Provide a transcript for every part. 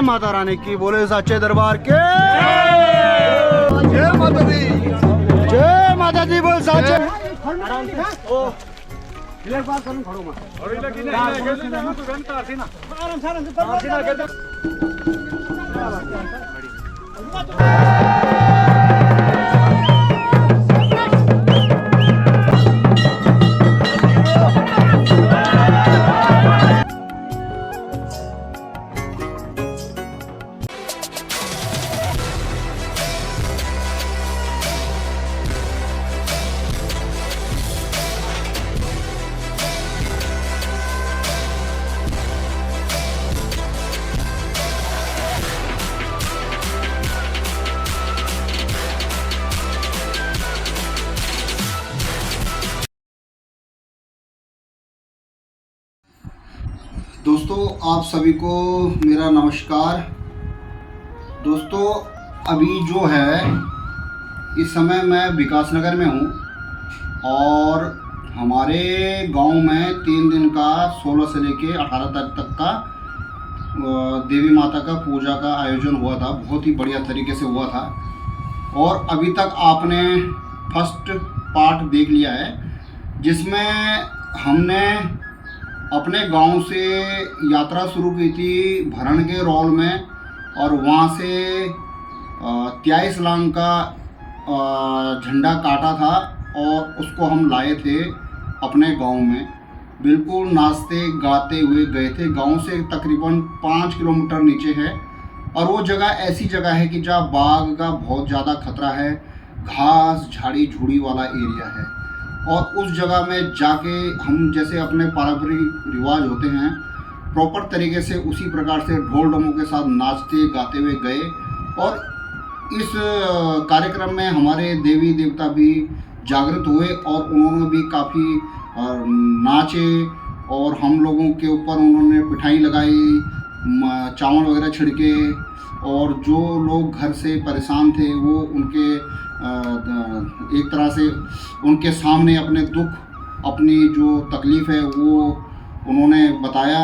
माता रानी की बोले सच्चे दरबार के जय माता दी, जय माता दी बोल सच्चे। दोस्तों आप सभी को मेरा नमस्कार। दोस्तों अभी जो है इस समय मैं विकास नगर में हूँ और हमारे गांव में 3 दिन का 16 से लेके 18 तारीख तक का देवी माता का पूजा का आयोजन हुआ था। बहुत ही बढ़िया तरीके से हुआ था और अभी तक आपने फर्स्ट पार्ट देख लिया है जिसमें हमने अपने गांव से यात्रा शुरू की थी भरण के रौल में और वहां से 23 लांग का झंडा काटा था और उसको हम लाए थे अपने गांव में। बिल्कुल नाचते गाते हुए गए थे। गांव से तकरीबन 5 किलोमीटर नीचे है और वो जगह ऐसी जगह है कि जहाँ बाघ का बहुत ज़्यादा खतरा है, घास झाड़ी झूड़ी वाला एरिया है और उस जगह में जाके हम जैसे अपने पारंपरिक रिवाज होते हैं प्रॉपर तरीके से उसी प्रकार से ढोल डमों के साथ नाचते गाते हुए गए और इस कार्यक्रम में हमारे देवी देवता भी जागृत हुए और उन्होंने भी काफ़ी नाचे और हम लोगों के ऊपर उन्होंने पिठाई लगाई, चावल वगैरह छिड़के और जो लोग घर से परेशान थे वो उनके एक तरह से उनके सामने अपने दुख, अपनी जो तकलीफ़ है वो उन्होंने बताया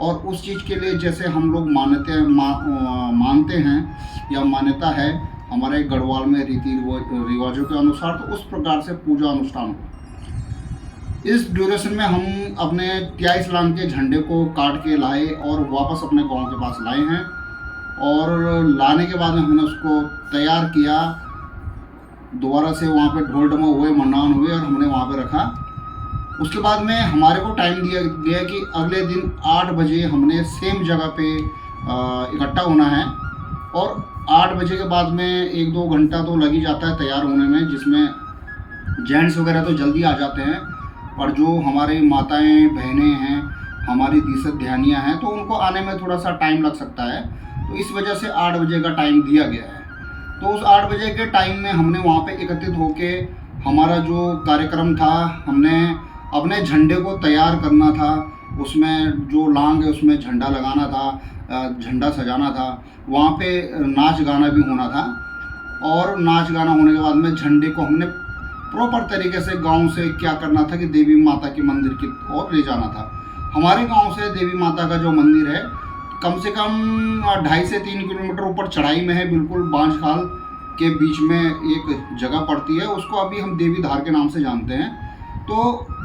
और उस चीज़ के लिए जैसे हम लोग मानते हैं या मान्यता है हमारे गढ़वाल में रीति रिवाजों के अनुसार, तो उस प्रकार से पूजा अनुष्ठान हो। इस ड्यूरेशन में हम अपने 23 लांग के झंडे को काट के लाए और वापस अपने गांव के पास लाए हैं और लाने के बाद में हमने उसको तैयार किया। दोबारा से वहाँ पे ढोल डमो हुए, मंडान हुए और हमने वहाँ पे रखा। उसके बाद में हमारे को टाइम दिया गया कि अगले दिन 8 बजे हमने सेम जगह पे इकट्ठा होना है और 8 बजे के बाद में 1-2 घंटा तो लग ही जाता है तैयार होने में, जिसमें जेंट्स वगैरह तो जल्दी आ जाते हैं और जो हमारे माताएं बहनें हैं, हमारी दीसत ध्यानियाँ हैं, तो उनको आने में थोड़ा सा टाइम लग सकता है। तो इस वजह से 8 बजे का टाइम दिया गया है। तो उस 8 बजे के टाइम में हमने वहाँ पे एकत्रित होके हमारा जो कार्यक्रम था, हमने अपने झंडे को तैयार करना था, उसमें जो लांग है उसमें झंडा लगाना था, झंडा सजाना था, वहाँ पे नाच गाना भी होना था और नाच गाना होने के बाद में झंडे को हमने प्रॉपर तरीके से गांव से क्या करना था कि देवी माता के मंदिर की ओर ले जाना था। हमारे गांव से देवी माता का जो मंदिर है कम से कम 2.5 से 3 किलोमीटर ऊपर चढ़ाई में है। बिल्कुल बांझखाल के बीच में एक जगह पड़ती है, उसको अभी हम देवी धार के नाम से जानते हैं। तो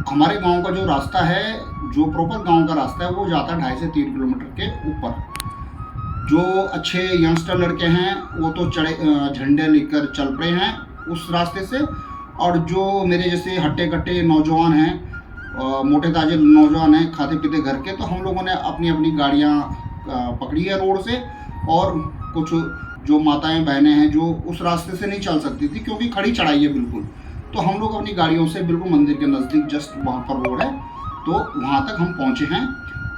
हमारे गांव का जो रास्ता है, जो प्रॉपर गांव का रास्ता है, वो जाता है 2.5 से 3 किलोमीटर के ऊपर। जो अच्छे यंगस्टर लड़के हैं वो तो झंडे लेकर चल पड़े हैं उस रास्ते से, और जो मेरे जैसे हट्टे कट्टे नौजवान हैं, मोटे ताजे नौजवान हैं, खाते पीते घर के, तो हम लोगों ने अपनी अपनी गाड़ियाँ पकड़ी है रोड से। और कुछ जो माताएं बहनें हैं जो उस रास्ते से नहीं चल सकती थी क्योंकि खड़ी चढ़ाई है बिल्कुल, तो हम लोग अपनी गाड़ियों से बिल्कुल मंदिर के नज़दीक जस्ट वहाँ पर रोड है तो वहाँ तक हम पहुँचे हैं।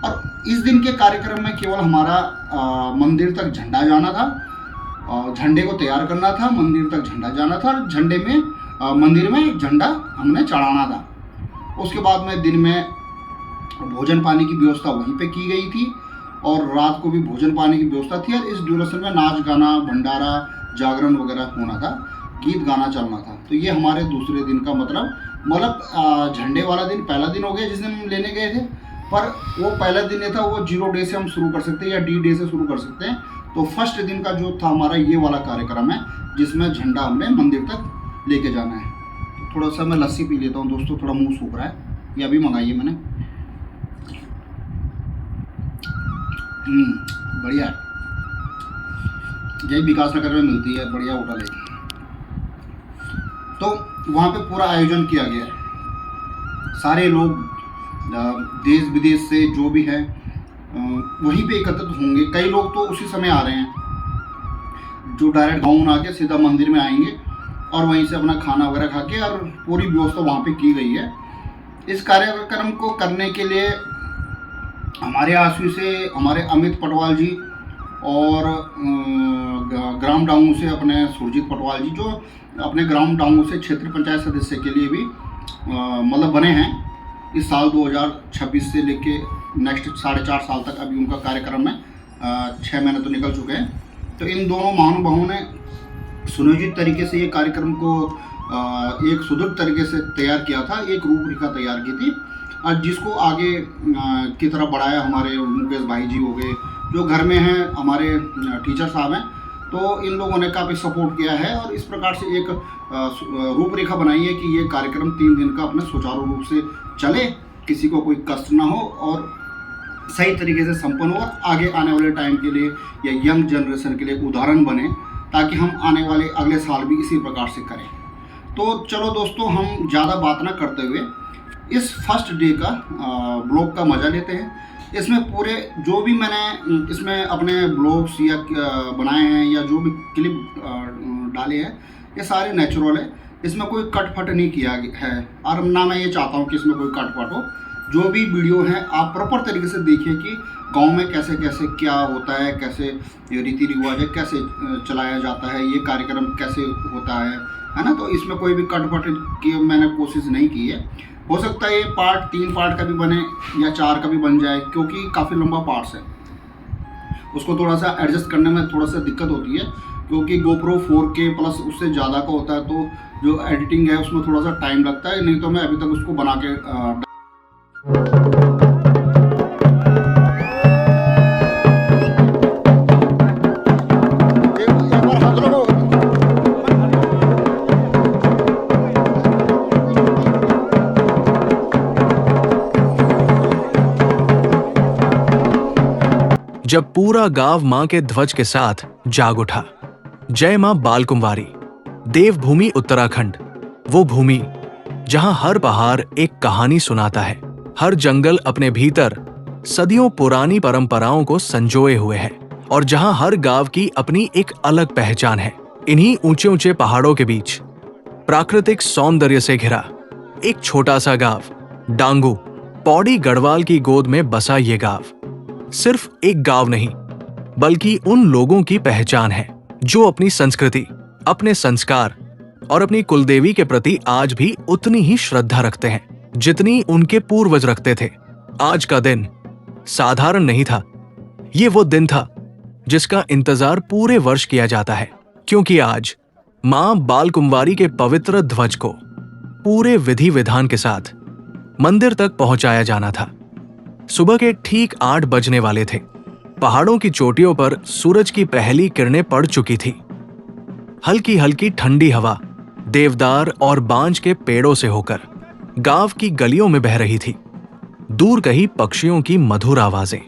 और इस दिन के कार्यक्रम में केवल हमारा मंदिर तक झंडा जाना था झंडे को तैयार करना था, मंदिर तक झंडा जाना था, झंडे में मंदिर में झंडा हमने चढ़ाना था। उसके बाद में दिन में भोजन पानी की व्यवस्था वहीं पे की गई थी और रात को भी भोजन पानी की व्यवस्था थी। और इस ड्यूरेशन में नाच गाना, भंडारा, जागरण वगैरह होना था, गीत गाना चलना था। तो ये हमारे दूसरे दिन का मतलब झंडे वाला दिन पहला दिन हो गया जिस दिन हम लेने गए थे। पर वो पहला दिन नहीं था, वो 0 डे से हम शुरू कर सकते हैं या D डे से शुरू कर सकते हैं। तो फर्स्ट दिन का जो था हमारा ये वाला कार्यक्रम है जिसमें झंडा हमने मंदिर तक लेके जाना है। तो थोड़ा सा मैं लस्सी पी लेता हूँ दोस्तों, थोड़ा मुंह सूख रहा है। ये अभी मंगाई है मैंने। बढ़िया है, यही विकास नगर में मिलती है, बढ़िया होटल है। तो वहाँ पे पूरा आयोजन किया गया है, सारे लोग देश विदेश से जो भी है वहीं पे एकत्रित होंगे। कई लोग तो उसी समय आ रहे हैं जो डायरेक्ट गाँव आके सीधा मंदिर में आएंगे और वहीं से अपना खाना वगैरह खा के, और पूरी व्यवस्था वहाँ पे की गई है। इस कार्यक्रम को करने के लिए हमारे आसवी से हमारे अमित पटवाल जी और ग्राम डांगू से अपने सुरजीत पटवाल जी, जो अपने ग्राम डांगू से क्षेत्रीय पंचायत सदस्य के लिए भी मतलब बने हैं। इस साल 2026 से लेके नेक्स्ट 4.5 साल तक अभी उनका कार्यक्रम में 6 महीने तो निकल चुके हैं। तो इन दोनों महानुभावों ने सुनियोजित तरीके से ये कार्यक्रम को एक सुदृढ़ तरीके से तैयार किया था, एक रूपरेखा तैयार की थी, और जिसको आगे की तरफ बढ़ाया। हमारे मुकेश भाई जी हो गए जो घर में हैं, हमारे टीचर साहब हैं, तो इन लोगों ने काफ़ी सपोर्ट किया है और इस प्रकार से एक रूपरेखा बनाई है कि ये कार्यक्रम 3 दिन का अपने सुचारू रूप से चले, किसी को कोई कष्ट ना हो और सही तरीके से संपन्न हो, और आगे आने वाले टाइम के लिए या यंग जनरेशन के लिए उदाहरण बने, ताकि हम आने वाले अगले साल भी इसी प्रकार से करें। तो चलो दोस्तों, हम ज़्यादा बात ना करते हुए इस फर्स्ट डे का ब्लॉग का मज़ा लेते हैं। इसमें पूरे जो भी मैंने इसमें अपने ब्लॉग्स या बनाए हैं या जो भी क्लिप डाले हैं, ये सारे नेचुरल है, इसमें कोई कट फट नहीं किया है और ना मैं ये चाहता हूँ कि इसमें कोई कट फट हो। जो भी वीडियो है आप प्रॉपर तरीके से देखिए कि गांव में कैसे कैसे क्या होता है, कैसे रीति रिवाज है, कैसे चलाया जाता है, ये कार्यक्रम कैसे होता है ना। तो इसमें कोई भी कट फट की मैंने कोशिश नहीं की है। हो सकता है ये पार्ट 3 पार्ट का भी बने या 4 का भी बन जाए, क्योंकि काफ़ी लंबा पार्ट्स है, उसको थोड़ा सा एडजस्ट करने में थोड़ा सा दिक्कत होती है, क्योंकि GoPro 4K प्लस उससे ज़्यादा का होता है, तो जो एडिटिंग है उसमें थोड़ा सा टाइम लगता है। नहीं तो मैं अभी तक उसको बना के जब पूरा गांव मां के ध्वज के साथ जाग उठा। जय मां बालकुंवारी। देवभूमि उत्तराखंड, वो भूमि जहां हर पहाड़ एक कहानी सुनाता है, हर जंगल अपने भीतर सदियों पुरानी परंपराओं को संजोए हुए है, और जहां हर गांव की अपनी एक अलग पहचान है। इन्हीं ऊंचे ऊंचे पहाड़ों के बीच प्राकृतिक सौंदर्य से घिरा एक छोटा सा गांव डांगू, पौड़ी गढ़वाल की गोद में बसा ये गांव सिर्फ एक गांव नहीं, बल्कि उन लोगों की पहचान है जो अपनी संस्कृति, अपने संस्कार और अपनी कुलदेवी के प्रति आज भी उतनी ही श्रद्धा रखते हैं जितनी उनके पूर्वज रखते थे। आज का दिन साधारण नहीं था, ये वो दिन था जिसका इंतजार पूरे वर्ष किया जाता है, क्योंकि आज मां बालकुंवारी के पवित्र ध्वज को पूरे विधि विधान के साथ मंदिर तक पहुंचाया जाना था। सुबह के ठीक 8 बजने वाले थे। पहाड़ों की चोटियों पर सूरज की पहली किरणें पड़ चुकी थी। हल्की हल्की ठंडी हवा देवदार और बांज के पेड़ों से होकर गांव की गलियों में बह रही थी। दूर कहीं पक्षियों की मधुर आवाजें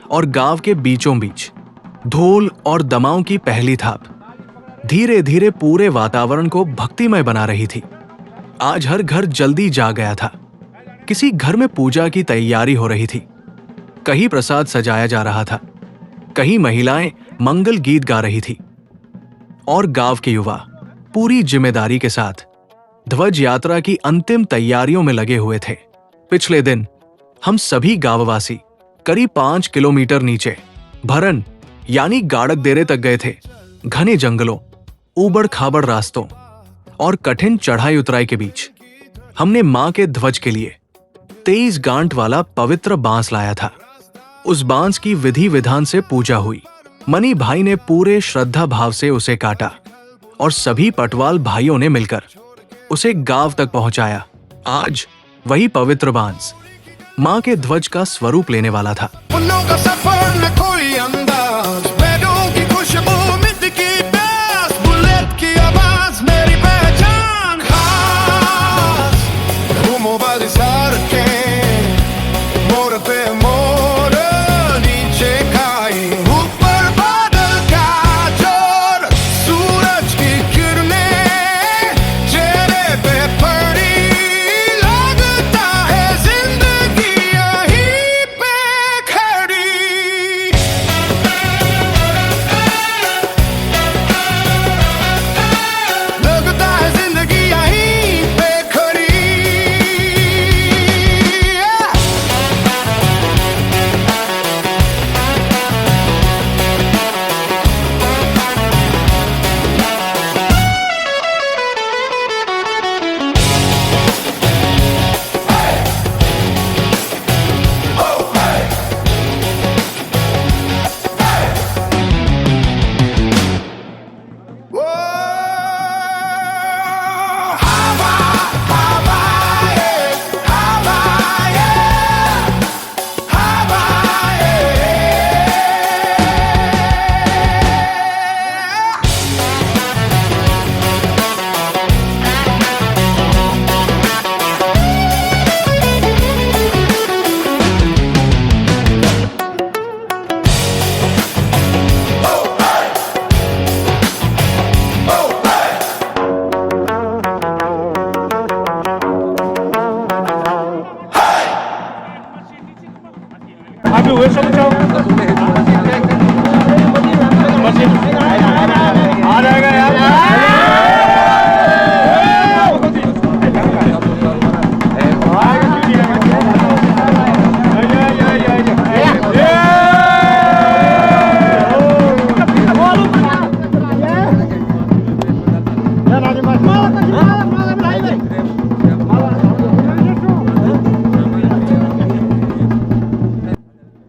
और गांव के बीचों बीच ढोल और दमाओं की पहली थाप धीरे धीरे पूरे वातावरण को भक्तिमय बना रही थी। आज हर घर जल्दी जाग गया था। किसी घर में पूजा की तैयारी हो रही थी, कहीं प्रसाद सजाया जा रहा था, कहीं महिलाएं मंगल गीत गा रही थी, और गांव के युवा पूरी जिम्मेदारी के साथ ध्वज यात्रा की अंतिम तैयारियों में लगे हुए थे। पिछले दिन हम सभी गांववासी करीब 5 किलोमीटर नीचे भरन यानी गाड़क देरे तक गए थे, घने जंगलों, ऊबड़ खाबड़ रास्तों और कठिन चढ़ाई उतराई के बीच हमने मां के ध्वज के लिए 23 गांठ वाला पवित्र बांस लाया था। उस बांस की विधि विधान से पूजा हुई। मनी भाई ने पूरे श्रद्धा भाव से उसे काटा और सभी पटवाल भाइयों ने मिलकर उसे गांव तक पहुंचाया। आज वही पवित्र बांस मां के ध्वज का स्वरूप लेने वाला था।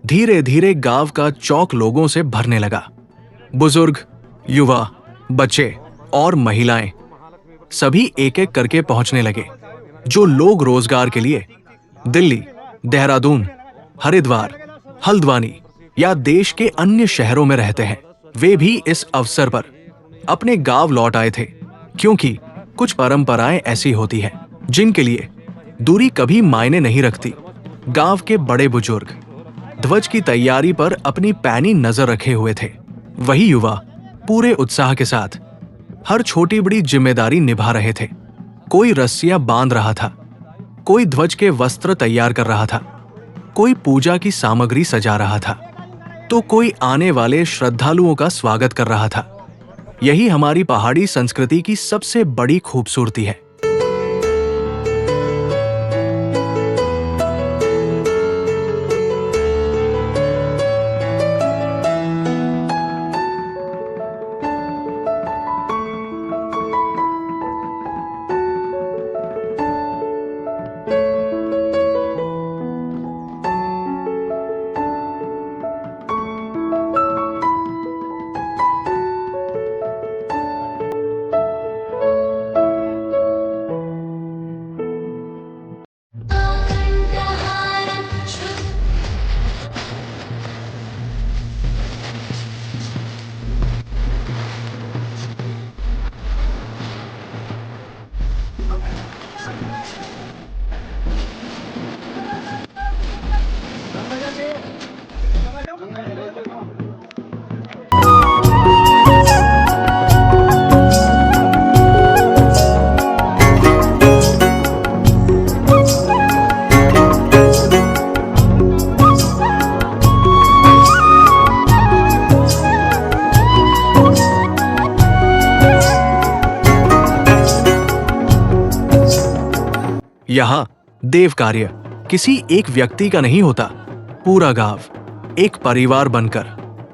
धीरे धीरे गांव का चौक लोगों से भरने लगा। बुजुर्ग, युवा, बच्चे और महिलाएं सभी एक एक करके पहुंचने लगे। जो लोग रोजगार के लिए दिल्ली, देहरादून, हरिद्वार, हल्द्वानी या देश के अन्य शहरों में रहते हैं, वे भी इस अवसर पर अपने गांव लौट आए थे, क्योंकि कुछ परंपराएं ऐसी होती हैं जिनके लिए दूरी कभी मायने नहीं रखती। गांव के बड़े बुजुर्ग ध्वज की तैयारी पर अपनी पैनी नजर रखे हुए थे। वही युवा पूरे उत्साह के साथ हर छोटी बड़ी जिम्मेदारी निभा रहे थे। कोई रस्सियां बांध रहा था, कोई ध्वज के वस्त्र तैयार कर रहा था, कोई पूजा की सामग्री सजा रहा था, तो कोई आने वाले श्रद्धालुओं का स्वागत कर रहा था। यही हमारी पहाड़ी संस्कृति की सबसे बड़ी खूबसूरती है। यहाँ देव कार्य किसी एक व्यक्ति का नहीं होता, पूरा गांव एक परिवार बनकर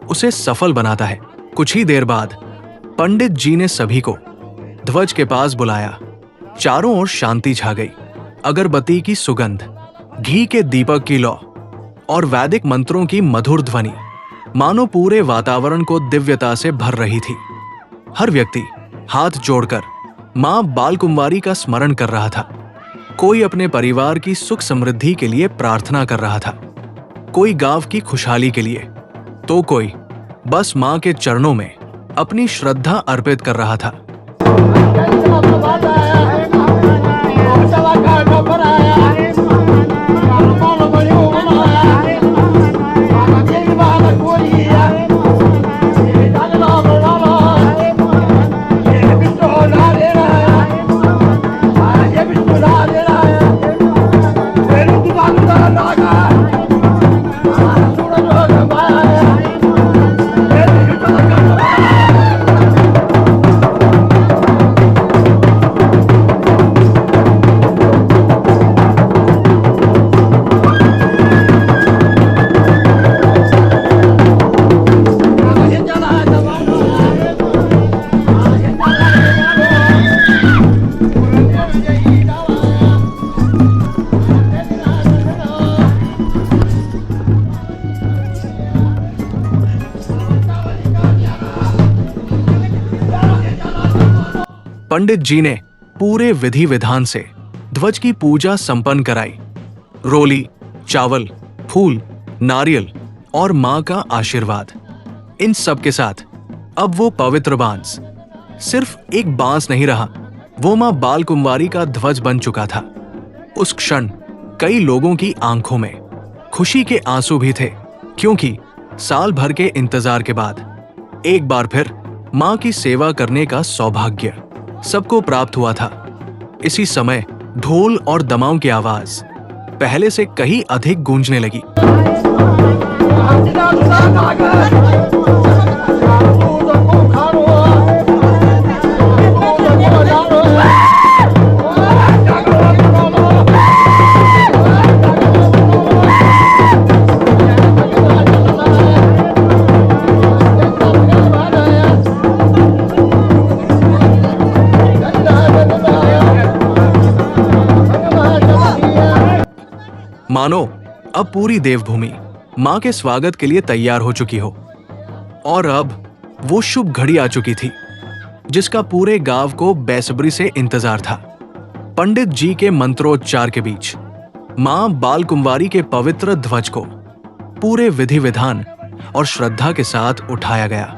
उसे सफल बनाता है। कुछ ही देर बाद पंडित जी ने सभी को ध्वज के पास बुलाया। चारों ओर शांति छा गई। अगरबत्ती की सुगंध, घी के दीपक की लौ और वैदिक मंत्रों की मधुर ध्वनि मानो पूरे वातावरण को दिव्यता से भर रही थी। हर व्यक्ति हाथ जोड़कर मां बालकुमारी का स्मरण कर रहा था। कोई अपने परिवार की सुख समृद्धि के लिए प्रार्थना कर रहा था, कोई गांव की खुशहाली के लिए, तो कोई बस मां के चरणों में अपनी श्रद्धा अर्पित कर रहा था। पंडित जी ने पूरे विधि विधान से ध्वज की पूजा संपन्न कराई। रोली, चावल, फूल, नारियल और मां का आशीर्वाद, इन सब के साथ अब वो पवित्र बांस सिर्फ एक बांस नहीं रहा, वो मां बालकुमारी का ध्वज बन चुका था। उस क्षण कई लोगों की आंखों में खुशी के आंसू भी थे, क्योंकि साल भर के इंतजार के बाद एक बार फिर मां की सेवा करने का सौभाग्य सबको प्राप्त हुआ था। इसी समय ढोल और दमाओं की आवाज पहले से कहीं अधिक गूंजने लगी। मानो अब पूरी देवभूमि मां के स्वागत के लिए तैयार हो चुकी हो, और अब वो शुभ घड़ी आ चुकी थी जिसका पूरे गांव को बेसब्री से इंतजार था। पंडित जी के मंत्रोच्चार के बीच मां बालकुमारी के पवित्र ध्वज को पूरे विधि विधान और श्रद्धा के साथ उठाया गया।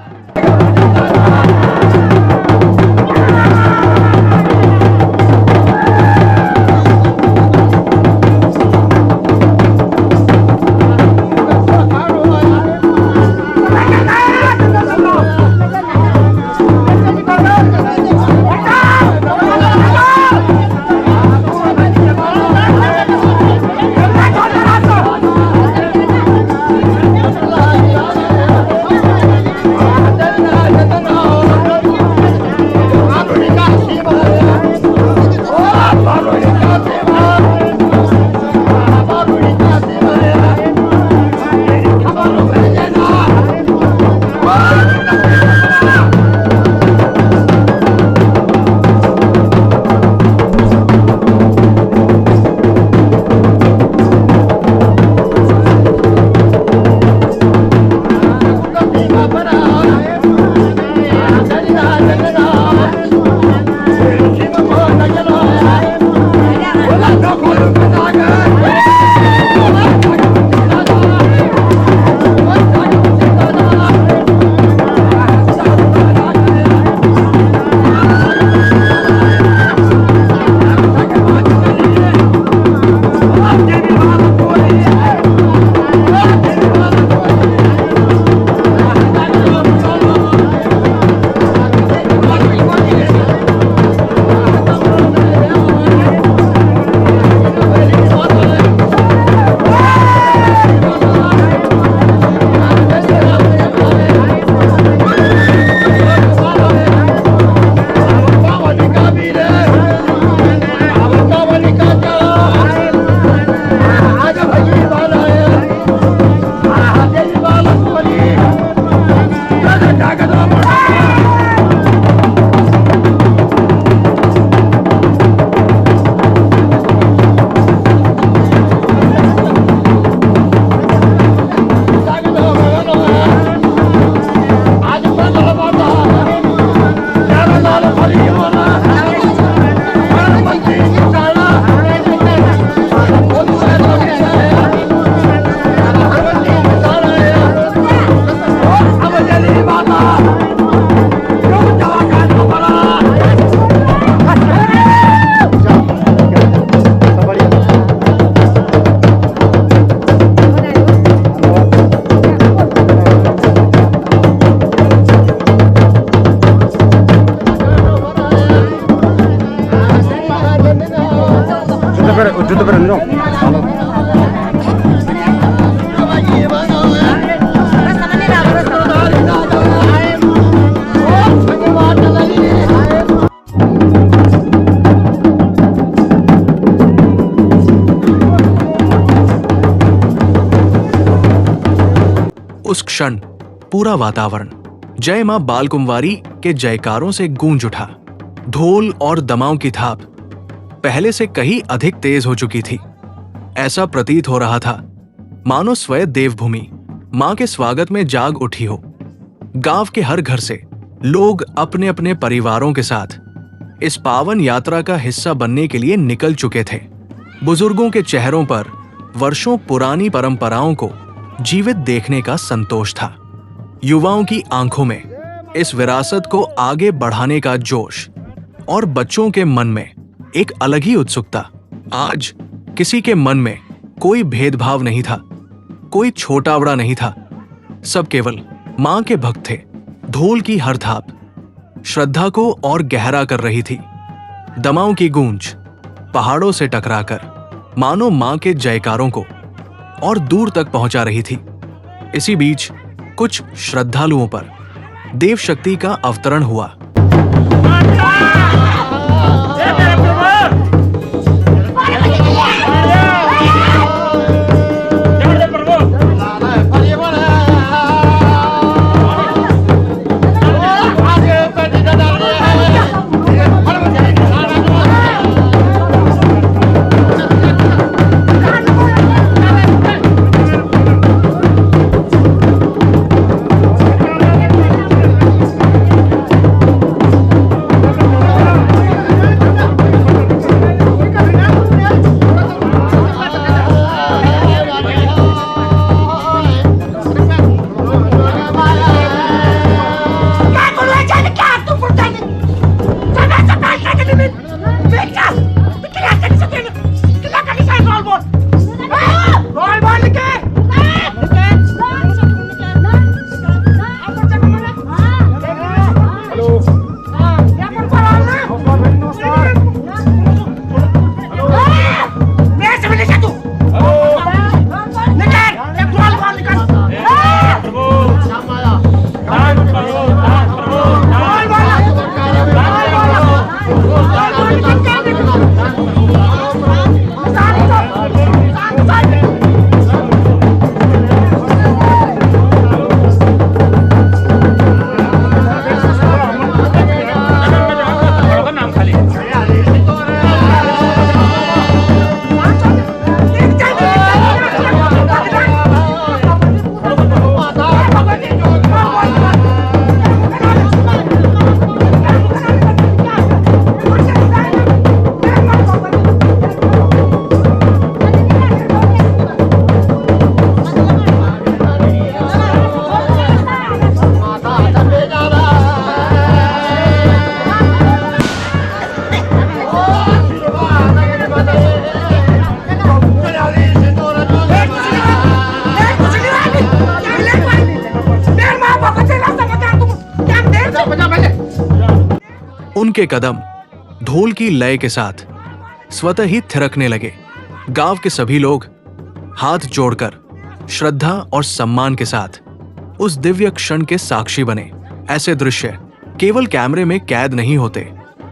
क्षण पूरा वातावरण जय मां बालकुंवारी के जयकारों से गूंज उठा। ढोल और दमाओं की थाप पहले से कहीं अधिक तेज हो चुकी थी। ऐसा प्रतीत हो रहा था मानो स्वयं देवभूमि मां के स्वागत में जाग उठी हो। गांव के हर घर से लोग अपने अपने परिवारों के साथ इस पावन यात्रा का हिस्सा बनने के लिए निकल चुके थे। बुजुर्गों के चेहरों पर वर्षों पुरानी परंपराओं को जीवित देखने का संतोष था। युवाओं की आंखों में इस विरासत को आगे बढ़ाने का जोश और बच्चों के मन में एक अलग ही उत्सुकता। आज किसी के मन में कोई भेदभाव नहीं था, कोई छोटा बड़ा नहीं था। सब केवल मां के भक्त थे। ढोल की हर थाप श्रद्धा को और गहरा कर रही थी। दमाओं की गूंज पहाड़ों से टकराकर मानो मां के जयकारों को और दूर तक पहुंचा रही थी। इसी बीच कुछ श्रद्धालुओं पर देव शक्ति का अवतरण हुआ। उनके कदम ढोल की लय के साथ स्वतः ही थिरकने लगे। गांव के सभी लोग हाथ जोड़कर श्रद्धा और सम्मान के साथ उस दिव्य क्षण के साक्षी बने। ऐसे दृश्य केवल कैमरे में कैद नहीं होते,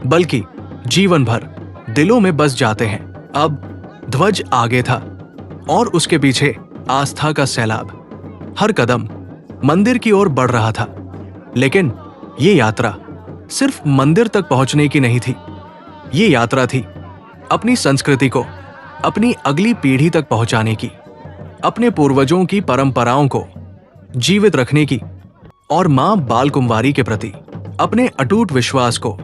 बल्कि जीवन भर दिलों में बस जाते हैं। अब ध्वज आगे था और उसके पीछे आस्था का सैलाब हर कदम मंदिर की ओर बढ़ रहा था। लेकिन ये यात्रा सिर्फ मंदिर तक पहुंचने की नहीं थी। ये यात्रा थी अपनी संस्कृति को अपनी अगली पीढ़ी तक पहुंचाने की, अपने पूर्वजों की परंपराओं को जीवित रखने की और मां बालकुंवारी के प्रति अपने अटूट विश्वास को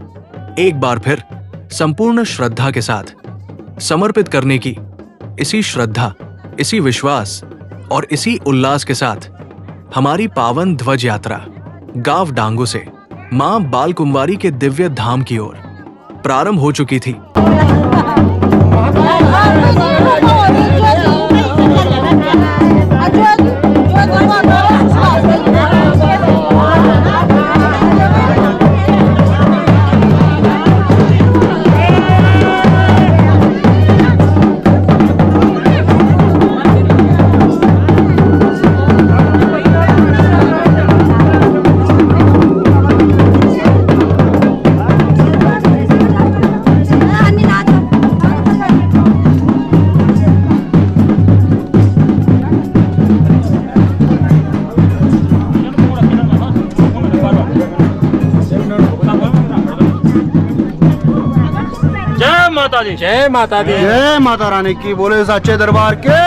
एक बार फिर संपूर्ण श्रद्धा के साथ समर्पित करने की। इसी श्रद्धा, इसी विश्वास और इसी उल्लास के साथ हमारी पावन ध्वज यात्रा गांव डांगू से मां बालकुंवारी के दिव्य धाम की ओर प्रारंभ हो चुकी थी। माता दी। जय माता दी। जय माता रानी की, बोले सच्चे दरबार के।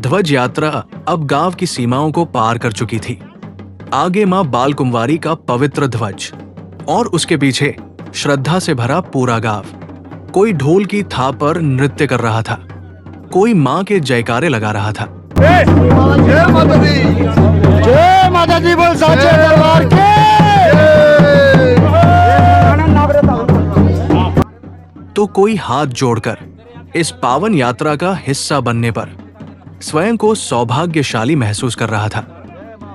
ध्वज यात्रा अब गांव की सीमाओं को पार कर चुकी थी। आगे मां बाल कुंवारी का पवित्र ध्वज और उसके पीछे श्रद्धा से भरा पूरा गांव। कोई ढोल की थाप पर नृत्य कर रहा था, कोई मां के जयकारे लगा रहा था। जय माता दी, जय माता दी, बोल सच्चे दरबार के। तो कोई हाथ जोड़कर इस पावन यात्रा का हिस्सा बनने पर स्वयं को सौभाग्यशाली महसूस कर रहा था।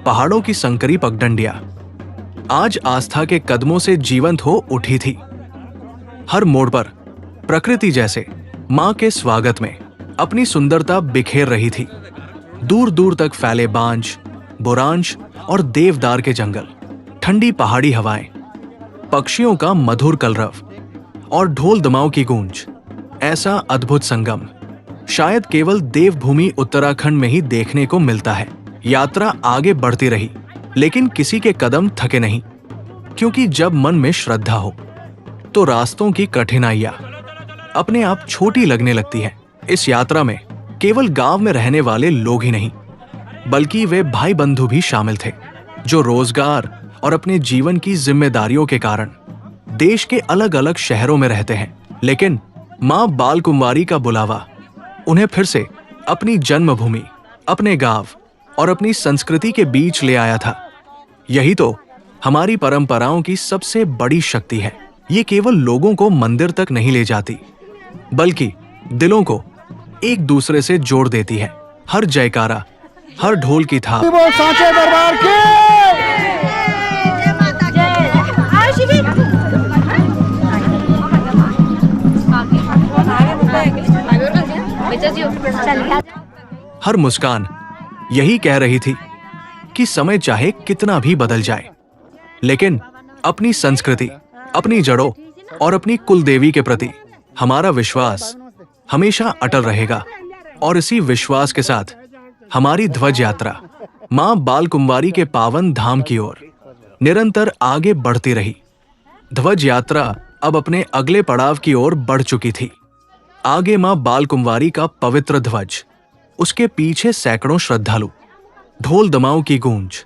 पहाड़ों की संकरी पगडंडियां आज आस्था के कदमों से जीवंत हो उठी थी। हर मोड़ पर प्रकृति जैसे मां के स्वागत में अपनी सुंदरता बिखेर रही थी। दूर दूर तक फैले बांझ, बुरांश और देवदार के जंगल, ठंडी पहाड़ी हवाएं, पक्षियों का मधुर कलरव और ढोल दमाव की गूंज। ऐसा अद्भुत संगम शायद केवल देवभूमि उत्तराखंड में ही देखने को मिलता है। यात्रा आगे बढ़ती रही, लेकिन किसी के कदम थके नहीं, क्योंकि जब मन में श्रद्धा हो तो रास्तों की कठिनाइयां अपने आप छोटी लगने लगती हैं। इस यात्रा में केवल गांव में रहने वाले लोग ही नहीं, बल्कि वे भाई बंधु भी शामिल थे, जो रोजगार और अपने जीवन की जिम्मेदारियों के कारण देश के अलग अलग शहरों में रहते हैं। लेकिन मां बाल कुंवारी का बुलावा उन्हें फिर से अपनी जन्मभूमि, अपने गांव और अपनी संस्कृति के बीच ले आया था। यही तो हमारी परंपराओं की सबसे बड़ी शक्ति है। ये केवल लोगों को मंदिर तक नहीं ले जाती, बल्कि दिलों को एक दूसरे से जोड़ देती है। हर जयकारा, हर ढोल की थाप सांचे दरबार के। हर मुस्कान यही कह रही थी कि समय चाहे कितना भी बदल जाए, लेकिन अपनी संस्कृति, अपनी जड़ों और अपनी कुलदेवी के प्रति हमारा विश्वास हमेशा अटल रहेगा। और इसी विश्वास के साथ हमारी ध्वज यात्रा मां बाल कुंवारी के पावन धाम की ओर निरंतर आगे बढ़ती रही। ध्वज यात्रा अब अपने अगले पड़ाव की ओर बढ़ चुकी थी। आगे मां बाल कुंवारी का पवित्र ध्वज, उसके पीछे सैकड़ों श्रद्धालु, ढोल दमाव की गूंज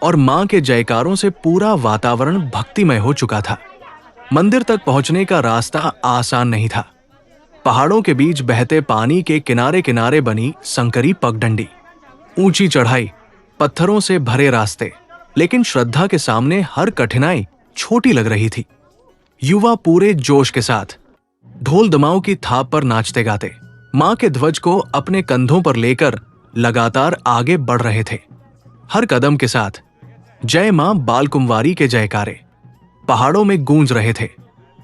और मां के जयकारों से पूरा वातावरण भक्तिमय हो चुका था। मंदिर तक पहुंचने का रास्ता आसान नहीं था। पहाड़ों के बीच बहते पानी के किनारे किनारे बनी संकरी पगडंडी, ऊंची चढ़ाई, पत्थरों से भरे रास्ते, लेकिन श्रद्धा के सामने हर कठिनाई छोटी लग रही थी। युवा पूरे जोश के साथ ढोल दमाव की थाप पर नाचते गाते मां के ध्वज को अपने कंधों पर लेकर लगातार आगे बढ़ रहे थे। हर कदम के साथ जय मां बाल कुंवारी के जयकारे पहाड़ों में गूंज रहे थे।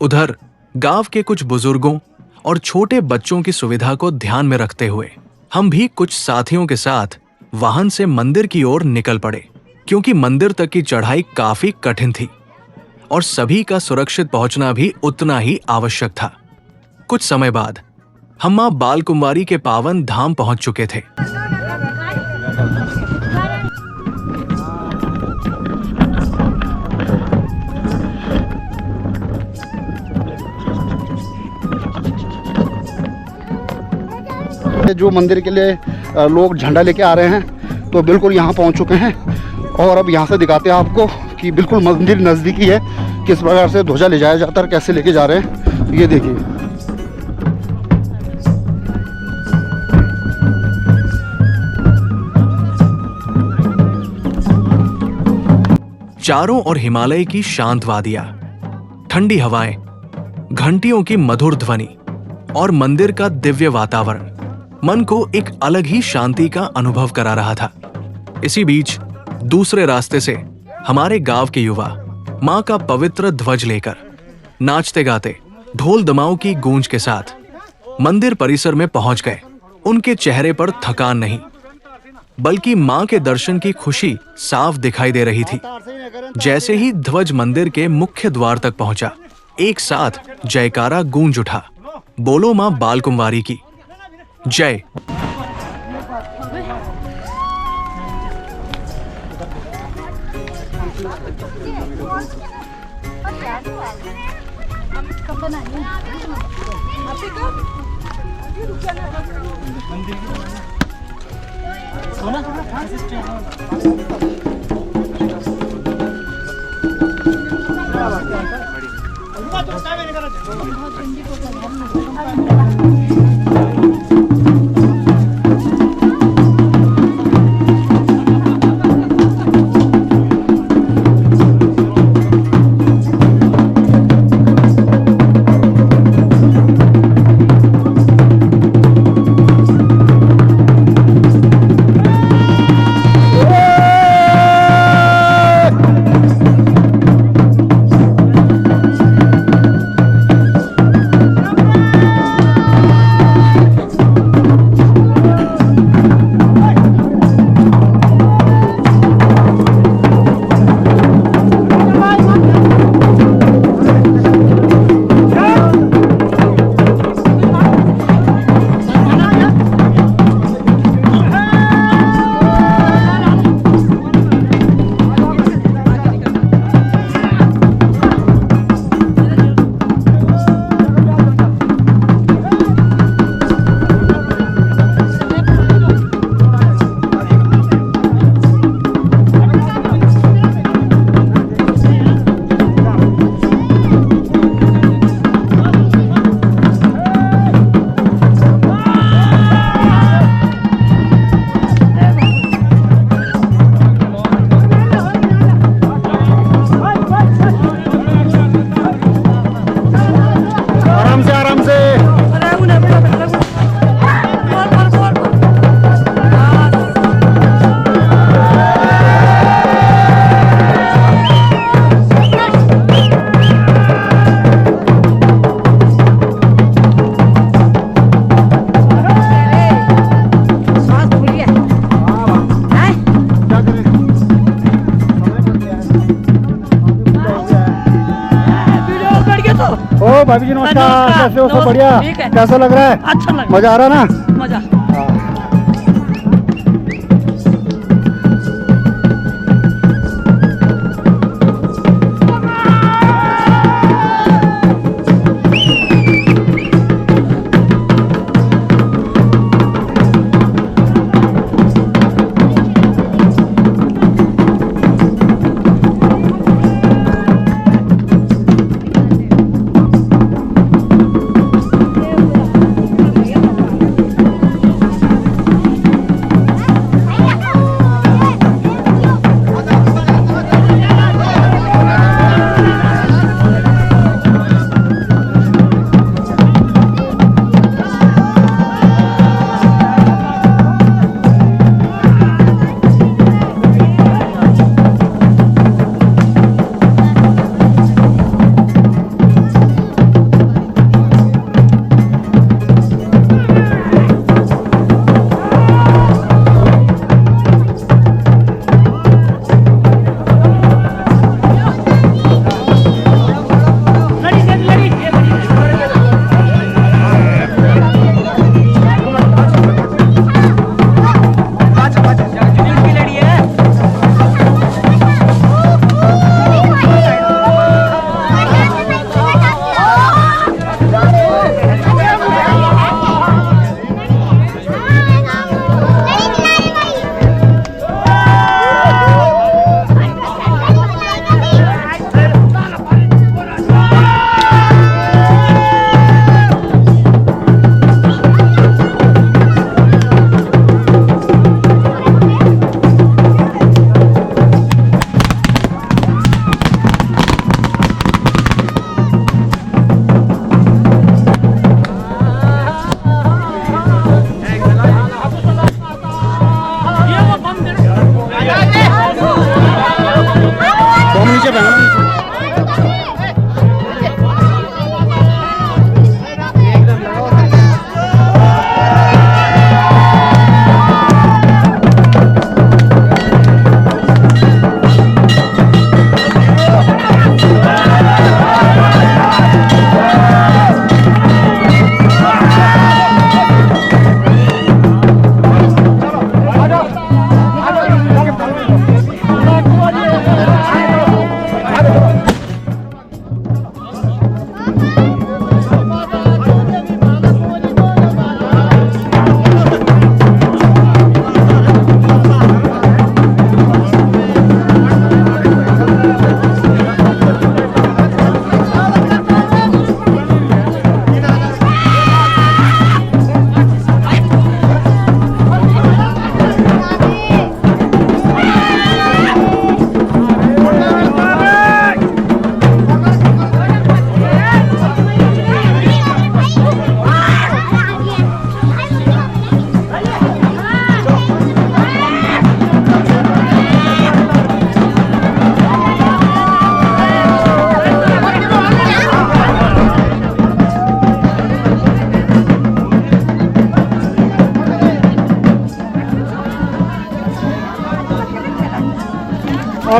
उधर गांव के कुछ बुजुर्गों और छोटे बच्चों की सुविधा को ध्यान में रखते हुए हम भी कुछ साथियों के साथ वाहन से मंदिर की ओर निकल पड़े, क्योंकि मंदिर तक की चढ़ाई काफी कठिन थी और सभी का सुरक्षित पहुंचना भी उतना ही आवश्यक था। कुछ समय बाद हम मां बाल कुंवारी के पावन धाम पहुंच चुके थे। जो मंदिर के लिए लोग झंडा लेके आ रहे हैं, तो बिल्कुल यहाँ पहुँच चुके हैं और अब यहाँ से दिखाते हैं आपको कि बिल्कुल मंदिर नज़दीकी है, किस प्रकार से ध्वजा ले जाया जाता है और कैसे लेके जा रहे हैं। ये देखिए, चारों ओर हिमालय की शांत वादियां, ठंडी हवाएं, घंटियों की मधुर ध्वनि और मंदिर का दिव्य वातावरण मन को एक अलग ही शांति का अनुभव करा रहा था। इसी बीच दूसरे रास्ते से हमारे गांव के युवा मां का पवित्र ध्वज लेकर नाचते गाते ढोल दमाव की गूंज के साथ मंदिर परिसर में पहुंच गए। उनके चेहरे पर थकान नहीं, बल्कि मां के दर्शन की खुशी साफ दिखाई दे रही थी। जैसे ही ध्वज मंदिर के मुख्य द्वार तक पहुंचा, एक साथ जयकारा गूंज उठा। बोलो मां बालकुंवारी की जय। ओ भाभी जी नमस्कार, कैसे हो? सब बढ़िया? कैसा लग रहा है? अच्छा लग रहा है। मजा आ रहा है ना? मजा।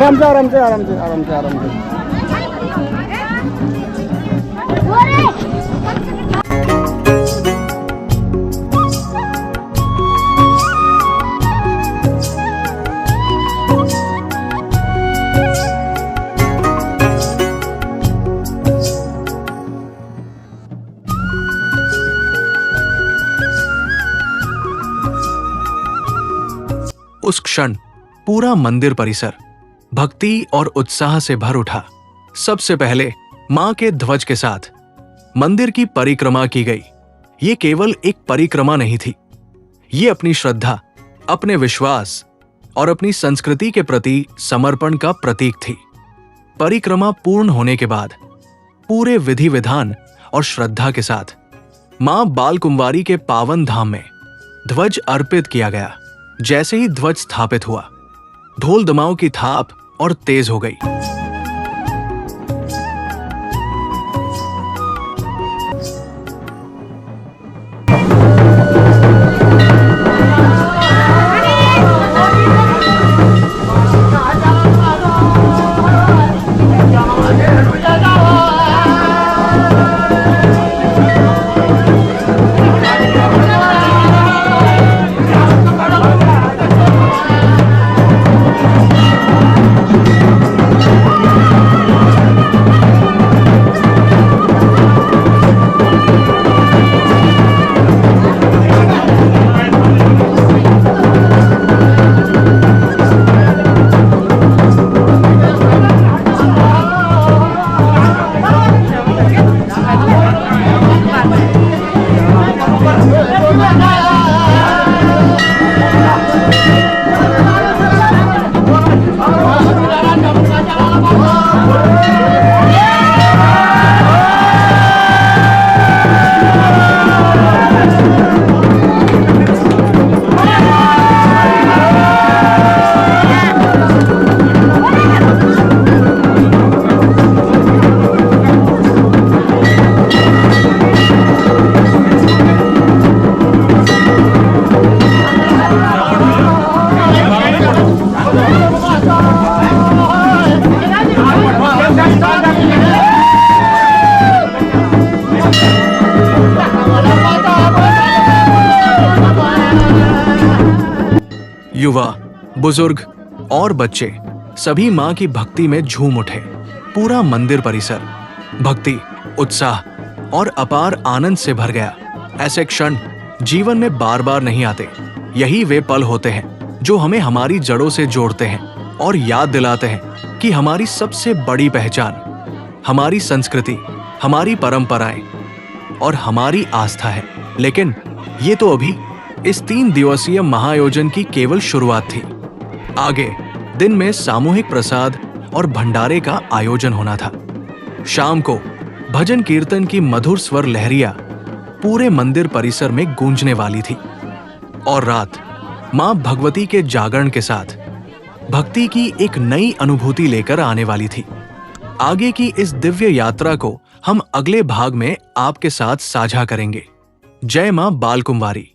आराम से आराम से आराम से आराम से आराम से। उस क्षण पूरा मंदिर परिसर भक्ति और उत्साह से भर उठा। सबसे पहले मां के ध्वज के साथ मंदिर की परिक्रमा की गई। ये केवल एक परिक्रमा नहीं थी, ये अपनी श्रद्धा, अपने विश्वास और अपनी संस्कृति के प्रति समर्पण का प्रतीक थी। परिक्रमा पूर्ण होने के बाद पूरे विधि विधान और श्रद्धा के साथ मां बालकुंवारी के पावन धाम में ध्वज अर्पित किया गया। जैसे ही ध्वज स्थापित हुआ, ढोल दमाओं की थाप और तेज हो गई। युवा, बुजुर्ग और बच्चे सभी मां की भक्ति में झूम उठे। पूरा मंदिर परिसर भक्ति, उत्साह और अपार आनंद से भर गया। ऐसे क्षण जीवन में बार बार नहीं आते। यही वे पल होते हैं जो हमें हमारी जड़ों से जोड़ते हैं और याद दिलाते हैं कि हमारी सबसे बड़ी पहचान हमारी संस्कृति, हमारी परंपराएं और हमारी आस्था है। लेकिन ये तो अभी इस 3 दिवसीय महाआयोजन की केवल शुरुआत थी। आगे दिन में सामूहिक प्रसाद और भंडारे का आयोजन होना था। शाम को भजन कीर्तन की मधुर स्वर लहरियां पूरे मंदिर परिसर में गूंजने वाली थी और रात मां भगवती के जागरण के साथ भक्ति की एक नई अनुभूति लेकर आने वाली थी। आगे की इस दिव्य यात्रा को हम अगले भाग में आपके साथ साझा करेंगे। जय मां बालकुंवारी।